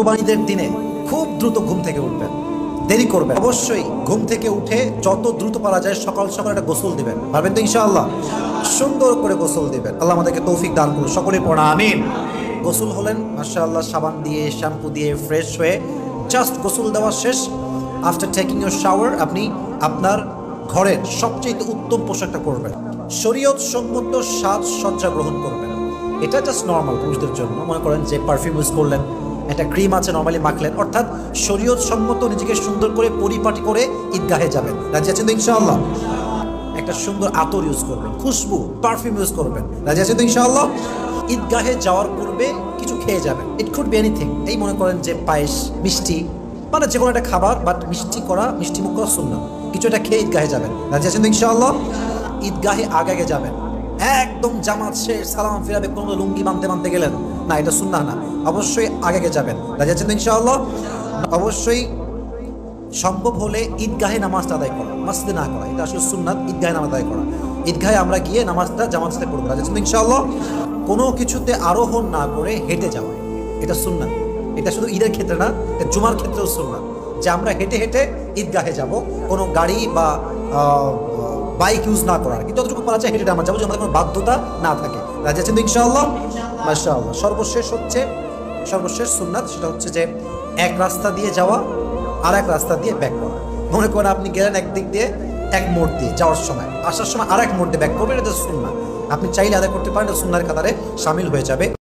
কোরবানিদের দিনে খুব দ্রুত ঘুম থেকে উঠবেন, দেরি করবেন। অবশ্যই ঘুম থেকে উঠে যত দ্রুত পারা যায় সকাল সকাল একটা গোসল দিবেন। পারবেন তো ইনশাআল্লাহ? সুন্দর করে গোসল দিবেন। আল্লাহ আমাদেরকে তৌফিক দান করুন। সকলে পড়া আমিন। গোসল হলেন মাশাআল্লাহ, সাবান দিয়ে শ্যাম্পু দিয়ে ফ্রেশ হয়ে জাস্ট গোসল দেওয়া শেষ। আফটার টেকিং ইউর শাওয়ার আপনি আপনার ঘরের সবচেয়ে উত্তম পোশাকটা পরবেন, শরীয়ত সম্মত সাজসজ্জা গ্রহণ করবেন। এটা জাস্ট নর্মাল পুরুষদের জন্য। মনে করেন যে পারফিউম ইউজ করলেন, একটা ক্রিম আছে নর্মালি মাখলেন, অর্থাৎ শরীয়ত সম্মত নিজেকে সুন্দর করে পরিপাটি করে ঈদগাহে যাবেন। রাজি আছেন তো ইনশাআল্লাহ? একটা সুন্দর আতর ইউজ করবেন, খুশবু পারফিউম ইউজ করবেন। রাজি আছেন তো ইনশাআল্লাহ? ঈদগাহে যাওয়ার পূর্বে কিছু খেয়ে যাবেন। It could be anything. এই মনে করেন যে পায়েস, মিষ্টি, মানে যে কোনো একটা খাবার, বাট মিষ্টি মুখ করা সুন্নাহ। কিছু একটা খেয়ে ঈদগাহে যাবেন। রাজি আছেন তো ইনশাআল্লাহ? ঈদগাহে আগে যাবেন, একদম জামাত শেষ সালাম ফিরাবে, কোনো লুঙ্গি বাঁধতে গেলেন না, এটা সুন্নাহ না। অবশ্যই আগে যাবেন। রাজি আছেন তো ইনশাআল্লাহ? অবশ্যই সম্ভব হলে ঈদগাহে নামাজটা আদায় করা, মসজিদে না করা, এটা আসলে সুন্নাত। ঈদগাহে নামাজ আদায় করা, ঈদগাহে আমরা গিয়ে নামাজটা জামাতের সাথে পড়বো। রাজি আছেন তো ইনশাআল্লাহ? কোনো কিছুতে আরোহণ না করে হেঁটে যাওয়া, এটা সুন্নাত। এটা শুধু ঈদের ক্ষেত্রে না, এটা জুমার ক্ষেত্রেও সুন্নাত, যে আমরা হেঁটে ঈদগাহে যাব, কোনো গাড়ি বা বাইক ইউজ না করার, কিন্তু যতটুকু পারা যায় হেঁটে আমরা যাবো, যে আমাদের কোনো বাধ্যতা না থাকে। রাজি আছেন তো ইনশাআল্লাহ? মাশাআল্লাহ। সর্বশেষ সুন্নাত সেটা হচ্ছে যে এক রাস্তা দিয়ে যাওয়া আর এক রাস্তা দিয়ে ব্যাক করা। মনে করেন আপনি গেলেন একদিক দিয়ে, এক মোড় দিয়ে যাওয়ার সময়, আসার সময় আর এক মোড় দিয়ে ব্যাক করবেন, এটা সুন্নাত। আপনি চাইলে আদায় করতে পারেন, এটা সুন্নাহর কাতারে শামিল হয়ে যাবে।